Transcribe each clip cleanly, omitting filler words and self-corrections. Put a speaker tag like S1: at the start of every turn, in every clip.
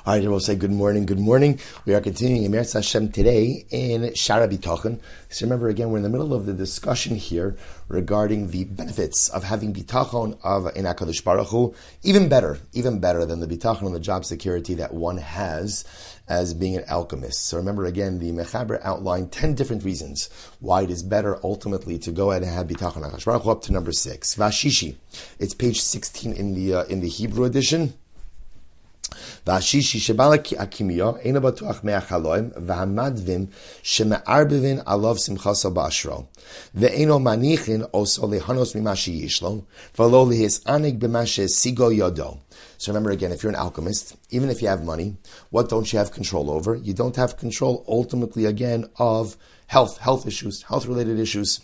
S1: All right, we'll say good morning. Good morning. We are continuing in Eretz Hashem today in Shaar Habitachon. So remember, again, we're in the middle of the discussion here regarding the benefits of having bitachon in HaKadosh Baruch Hu. Even better than the bitachon and the job security that one has as being an alchemist. So remember, again, the Mechaber outlined 10 different reasons why it is better ultimately to go ahead and have bitachon HaKadosh Baruch Hu up to number 6. Vashishi. It's page 16 in the Hebrew edition. והשישי שבא להקימיו אינו בטוח מהחלום והמדווים שמערבבין עליו שמחתו באשרו ואינו מניחין עושו ליהנות ממה שיש לו ולא להסענג במה שהשיגו ידו. So remember again, if you're an alchemist, even if you have money, what don't you have control over? You don't have control ultimately again of health issues, health-related issues.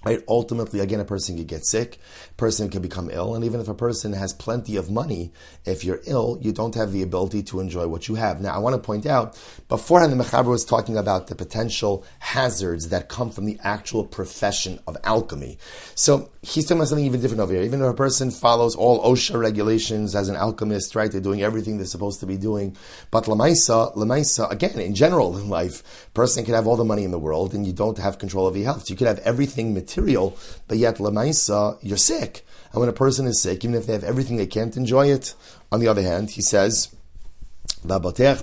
S1: Right? Ultimately, again, a person can get sick, a person can become ill, and even if a person has plenty of money, if you're ill, you don't have the ability to enjoy what you have. Now, I want to point out, beforehand, the Mechaber was talking about the potential hazards that come from the actual profession of alchemy. So, he's talking about something even different over here. Even if a person follows all OSHA regulations as an alchemist, right, they're doing everything they're supposed to be doing, but Lamaisa, again, in general in life, a person can have all the money in the world, and you don't have control of your health. You could have everything material, but yet lemaisa, you're sick. And when a person is sick, even if they have everything, they can't enjoy it. On the other hand, he says, so we'll say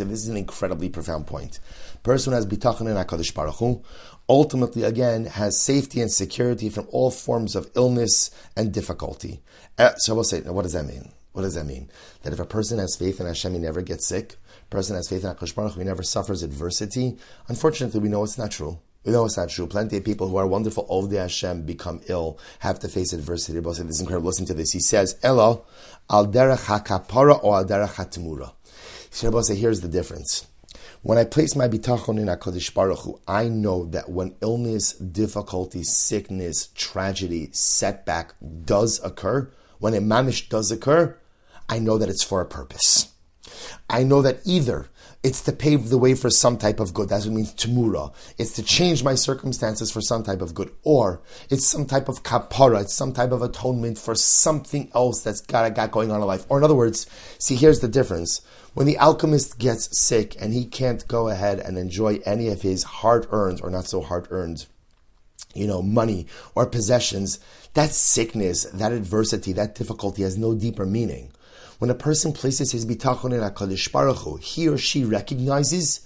S1: this is an incredibly profound point. Person who has bitachon in HaKadosh Baruch Hu ultimately, again, has safety and security from all forms of illness and difficulty. So we'll say, now what does that mean? What does that mean? That if a person has faith in Hashem, he never gets sick. A person has faith in HaKadosh Baruch Hu, he never suffers adversity. Unfortunately, we know it's not true. We know it's not true. Plenty of people who are wonderful Ovdei Hashem become ill, have to face adversity. This is incredible. Listen to this. He says, Elo, al derech hakapara or al derech hatemura. So here's the difference. When I place my bitachon in HaKadosh Baruch Hu, I know that when illness, difficulty, sickness, tragedy, setback does occur, when a mamish does occur, I know that it's for a purpose. I know that either it's to pave the way for some type of good. That's what it means, temura. It's to change my circumstances for some type of good. Or it's some type of kapara. It's some type of atonement for something else that's got going on in life. Or in other words, see, here's the difference. When the alchemist gets sick and he can't go ahead and enjoy any of his hard-earned or not so hard-earned, money or possessions, that sickness, that adversity, that difficulty has no deeper meaning. When a person places his bitachon in HaKadosh Baruch Hu, he or she recognizes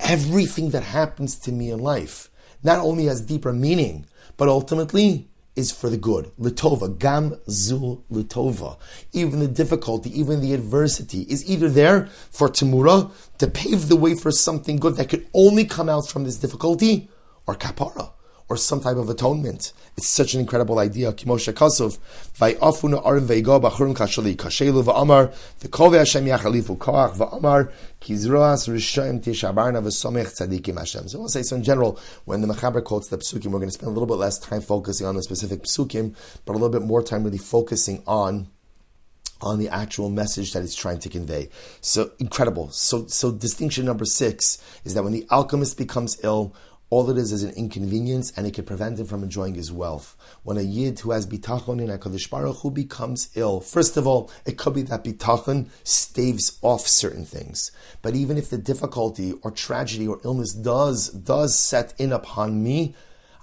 S1: everything that happens to me in life not only has deeper meaning, but ultimately is for the good. Litova, gam zul litova. Even the difficulty, even the adversity is either there for temura, to pave the way for something good that could only come out from this difficulty, or kapara, or some type of atonement. It's such an incredible idea. Kimosha Kasov, Vayafuna Arim Vaygo Bachurim Kashali Kashelu Va'amar, V'Kove Hashem Yachalifu Koach Va'amar, Kizroas Rishayim Tishabarna V'Somech Tzadikim Hashem. So I'll say, so in general, when the Mechaber quotes the Psukim, we're going to spend a little bit less time focusing on the specific Psukim, but a little bit more time really focusing on the actual message that it's trying to convey. So incredible. So distinction number 6 is that when the alchemist becomes ill, all it is an inconvenience, and it can prevent him from enjoying his wealth. When a yid who has bitachon in HaKadosh Baruch Hu becomes ill, first of all, it could be that bitachon staves off certain things. But even if the difficulty or tragedy or illness does set in upon me,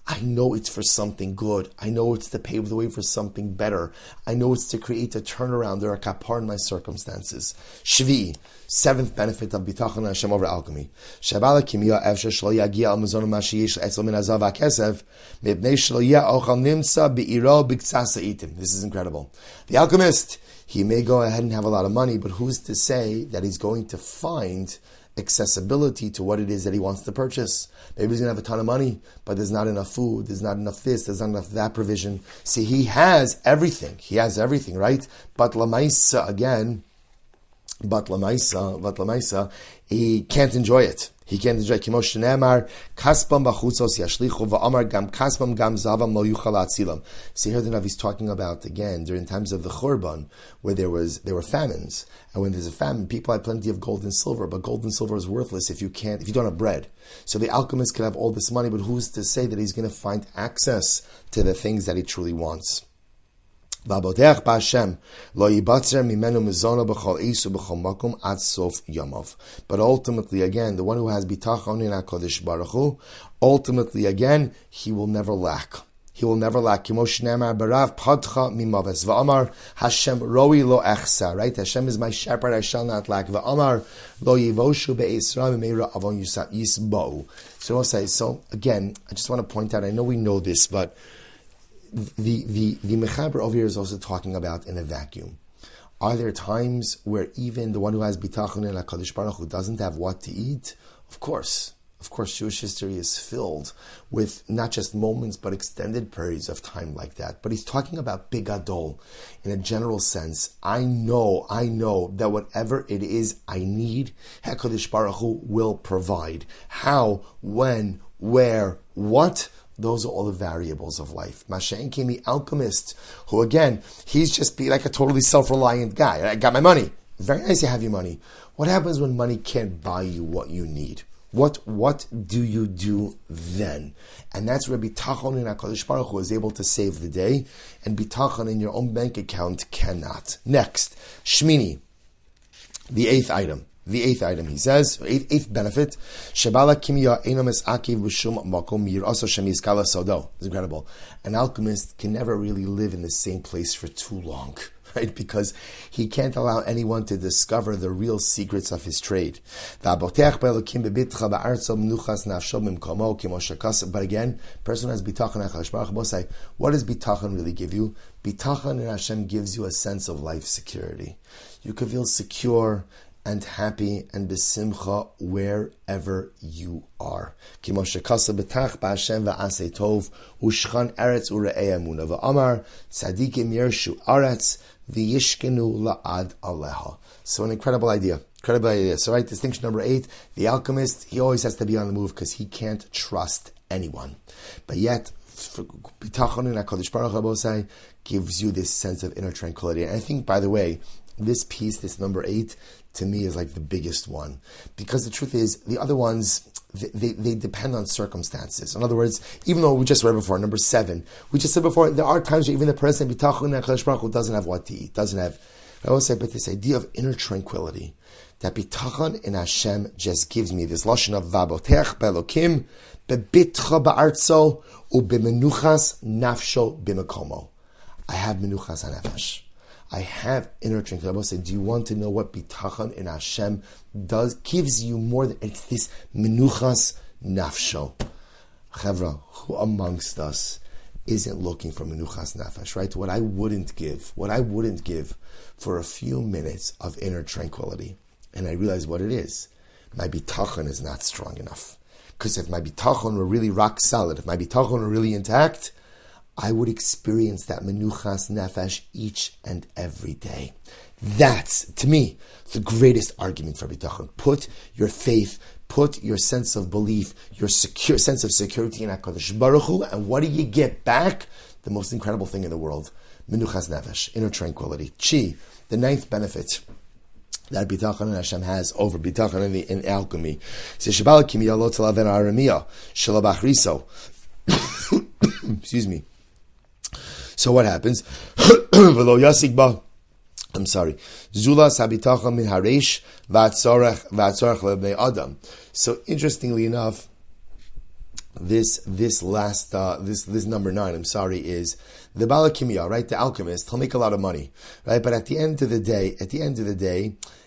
S1: I know it's for something good. I know it's to pave the way for something better. I know it's to create a turnaround or a kapar in my circumstances. Shvi, 7th benefit of bitachon Hashem over alchemy. Shabala kimia efshe shlo yagia al mazon mashiyish etzel min azav hakesev mibnei shlo ya'ochal nimsa be'iro b'ktsasa itim. This is incredible. The alchemist, he may go ahead and have a lot of money, but who's to say that he's going to find accessibility to what it is that he wants to purchase? Maybe he's going to have a ton of money, but there's not enough food, there's not enough this, there's not enough that provision. See, he has everything, right? But Lamaisa, again, he can't enjoy it. He can't enjoy Kimosh Ne'emar, Kaspam Bachutsos Yashlichu Va'amar Gam Kaspam Gam Zavam Lo Yuchal Atzilam. See here the Navi's talking about, again, during times of the Churban, where there were famines. And when there's a famine, people had plenty of gold and silver, but gold and silver is worthless if you don't have bread. So the alchemist could have all this money, but who's to say that he's going to find access to the things that he truly wants? V'abotech b'Hashem lo yibatzer mimenu mizona b'chol isu b'chol makom ad sof yamav. But ultimately, again, the one who has bitachon in HaKadosh Baruch Hu, ultimately, again, he will never lack. He will never lack. Kimosh ne'amar barav padcha mimaves. V'amar Hashem roi lo echsa. Right? Hashem is my shepherd, I shall not lack. V'amar lo yivoshu be'isra me'meira avon yisba'u. So again, I just want to point out, I know we know this, but the Mechaber over here is also talking about in a vacuum. Are there times where even the one who has bitachon in HaKadosh Baruch Hu doesn't have what to eat? Of course, Jewish history is filled with not just moments, but extended periods of time like that. But he's talking about bigadol in a general sense. I know that whatever it is I need, HaKadosh Baruch Hu will provide. How, when, where, what? Those are all the variables of life. Masha'en came the alchemist, who again, he's just be like a totally self-reliant guy. I got my money. Very nice to have your money. What happens when money can't buy you what you need? What do you do then? And that's where bitachon in HaKadosh Baruch Hu is able to save the day, and bitachon in your own bank account cannot. Next, Shmini, the eighth item, he says, eighth benefit, Shebala kimya enomis akiv b'shum makom yiraso shemiskala sodo. It's incredible. An alchemist can never really live in the same place for too long, right? Because he can't allow anyone to discover the real secrets of his trade. But again, person has bitachon HaKadosh Baruch Hu say, what does bitachon really give you? Bitachon in Hashem gives you a sense of life security. You can feel secure and happy and besimcha wherever you are. V'amar tzadikim yershu aretz v'yishkenu la'ad aleha. So an incredible idea. So right, distinction number 8, the alchemist, he always has to be on the move because he can't trust anyone. But yet, bitachon in HaKadosh Baruch Hu gives you this sense of inner tranquility. And I think, by the way, this piece, this number 8, to me is like the biggest one. Because the truth is, the other ones, they depend on circumstances. In other words, even though we just read before, number 7, we just said before, there are times where even the person, bitachon in HaKadosh Baruch Hu, doesn't have what to eat, doesn't have, I always say, but this idea of inner tranquility, that bitachon in Hashem just gives me this lashon of vabotech belokim, bebitcha ba'artzo, ubemenuchas nafsho bimakomo. I have menuchas hanefesh. I have inner tranquility. Do you want to know what bitachon in Hashem does? Gives you more than, it's this menuchas nafsho. Chevra, who amongst us isn't looking for menuchas nafesh, right? What I wouldn't give for a few minutes of inner tranquility. And I realize what it is. My bitachon is not strong enough. Because if my bitachon were really rock solid, if my bitachon were really intact, I would experience that menuchas nefesh each and every day. That's, to me, the greatest argument for bitachon. Put your faith, put your sense of belief, your secure sense of security in HaKadosh Baruch Hu, and what do you get back? The most incredible thing in the world, menuchas nefesh, inner tranquility. Chi, the 9th benefit that bitachon in Hashem has over bitachon in alchemy. Excuse me. So what happens? I'm sorry. Zula sabitachon min haresh v'atzorech lebnei adam. So interestingly enough, this number 9, I'm sorry, is the balakimia, right? The alchemist. He'll make a lot of money, right? But at the end of the day,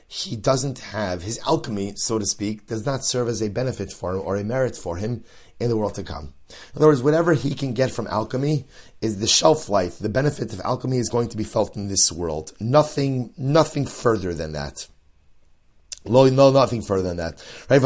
S1: he doesn't have his alchemy, so to speak, does not serve as a benefit for him or a merit for him in the world to come. In other words, whatever he can get from alchemy is the shelf life. The benefit of alchemy is going to be felt in this world. Nothing further than that. Nothing further than that. Right?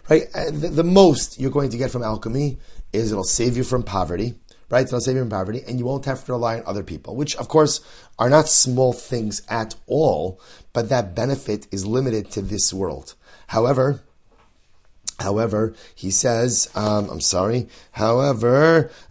S1: Right? The most you're going to get from alchemy is it'll save you from poverty. Right? It'll save you from poverty, and you won't have to rely on other people, which of course are not small things at all, but that benefit is limited to this world. However, he says, v'abotech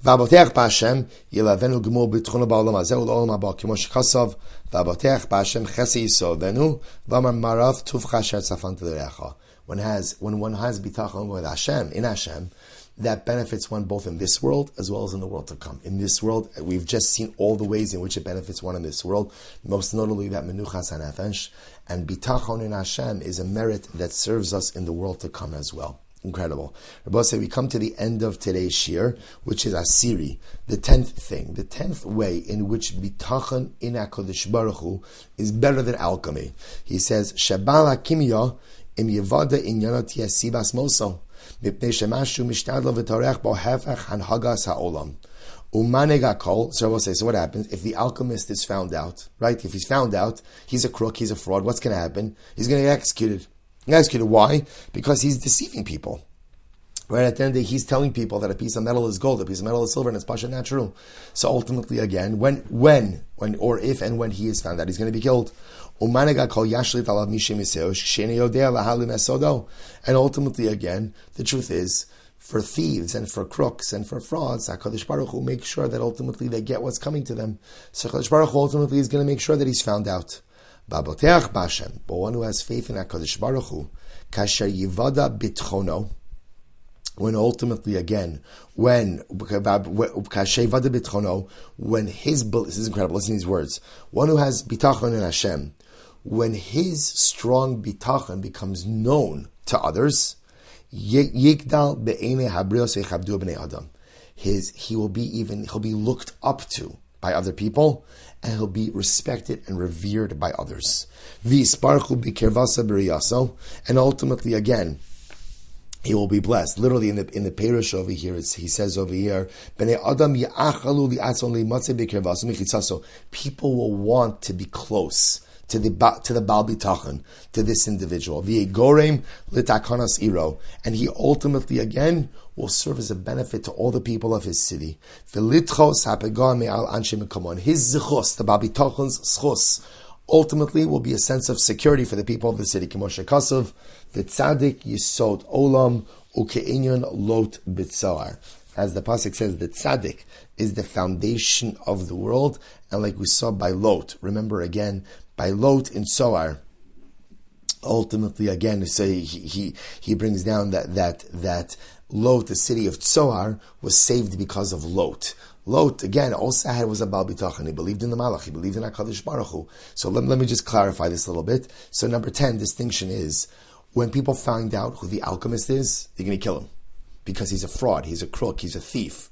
S1: b'Hashem yilavenu gemul b'tchuna ba'olam hazeh u'l'olam haba kimo shekasav v'abotech b'Hashem chesed yisodenu v'amar marav tuvcha asher tzafanta l'recha. When one has bitachon with Hashem, in Hashem, that benefits one both in this world as well as in the world to come. In this world, we've just seen all the ways in which it benefits one in this world, most notably that menuchas hanefesh, and bitachon in Hashem is a merit that serves us in the world to come as well. Incredible. Rabbi say we come to the end of today's Shiur, which is Asiri, the 10th thing, the 10th way in which bitachon in HaKadosh Baruch Hu is better than alchemy. He says, Shabala kimya im yevada inyanot yasibas moso, mipnei shemashu mishtadlo v'torech bo hefech hanhagas ha'olam. Umanegakol. So we'll say, so what happens if the alchemist is found out, right? If he's found out, he's a crook, he's a fraud, what's going to happen? He's going to get executed. Why? Because he's deceiving people. Right at the end of the day, he's telling people that a piece of metal is gold, a piece of metal is silver, and it's pasha not true. So ultimately, again, when, or if and when he is found out, he's going to be killed. And ultimately, again, the truth is, for thieves and for crooks and for frauds, HaKadosh Baruch Hu makes sure that ultimately they get what's coming to them. So HaKadosh Baruch Hu ultimately is going to make sure that he's found out. But one who has faith in HaKadosh Baruch Hu, kasher yivada bitchono, when ultimately again, when kasher yivada bitchono, when his, this is incredible, listen to these words, one who has bitachon in Hashem, when his strong bitachon becomes known to others, yigdal be'ene habrios yechabdu b'nei adam, he'll be looked up to by other people, and he'll be respected and revered by others. And ultimately, again, he will be blessed. Literally, in the Perush over here, he says over here, people will want to be close to the Baal Bitachon, to this individual. And he ultimately, again, will serve as a benefit to all the people of his city. His zichos, the Baal Bitachon's zchus, ultimately will be a sense of security for the people of the city. Kimoshe Kasov, the tzaddik yisod olam uke'inyan lot b'tzoar. As the pasuk says, the tzaddik is the foundation of the world, and like we saw by Lot, remember again, by Lot in Zohar, ultimately again, so he brings down that Lot, the city of Zohar, was saved because of Lot. Lot, again, also was a Baal Bitachon. He believed in the Malach. He believed in HaKadosh Baruch Hu. So let me just clarify this a little bit. So number 10, distinction is, when people find out who the alchemist is, they're going to kill him. Because he's a fraud, he's a crook, he's a thief.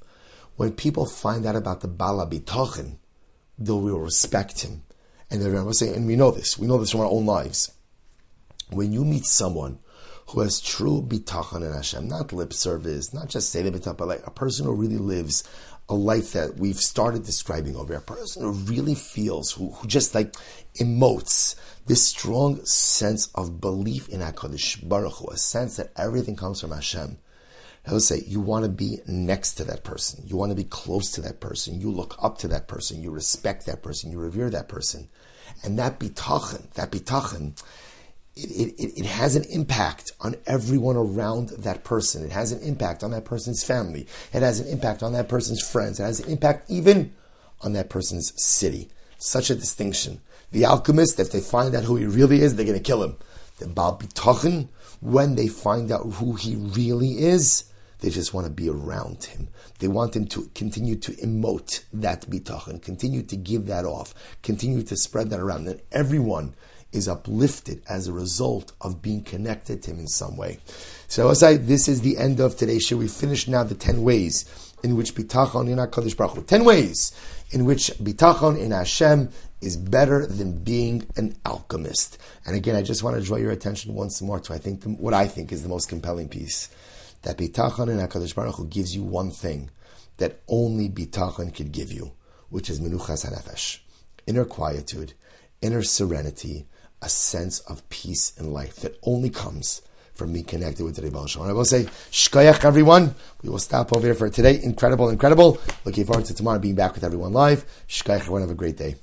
S1: When people find out about the Baal Bitachon, they will respect him. And we know this from our own lives. When you meet someone who has true bitachon in Hashem, not lip service, not just say the bitachon, but like a person who really lives a life that we've started describing over here, a person who really feels, who just like emotes this strong sense of belief in HaKadosh Baruch Hu, a sense that everything comes from Hashem. I would say you want to be next to that person. You want to be close to that person. You look up to that person. You respect that person. You revere that person. And that bitachon, it has an impact on everyone around that person. It has an impact on that person's family. It has an impact on that person's friends. It has an impact even on that person's city. Such a distinction. The alchemist, if they find out who he really is, they're going to kill him. The Baal Bitachon, when they find out who he really is, they just want to be around him. They want him to continue to emote that bitachon, continue to give that off, continue to spread that around. And everyone is uplifted as a result of being connected to him in some way. So as this is the end of today's show. We finished now the 10 ways in which bitachon in HaKadosh Baruch Hu, 10 ways in which bitachon in Hashem is better than being an alchemist. And again, I just want to draw your attention once more to what I think is the most compelling piece. That bitachon in HaKadosh Baruch Hu gives you one thing that only bitachon could give you, which is menuchas hanefesh, inner quietude, inner serenity, a sense of peace in life that only comes from being connected with the Rebbe Shalom. I will say, shkoyach everyone. We will stop over here for today. Incredible. Looking forward to tomorrow being back with everyone live. Shkoyach everyone. Have a great day.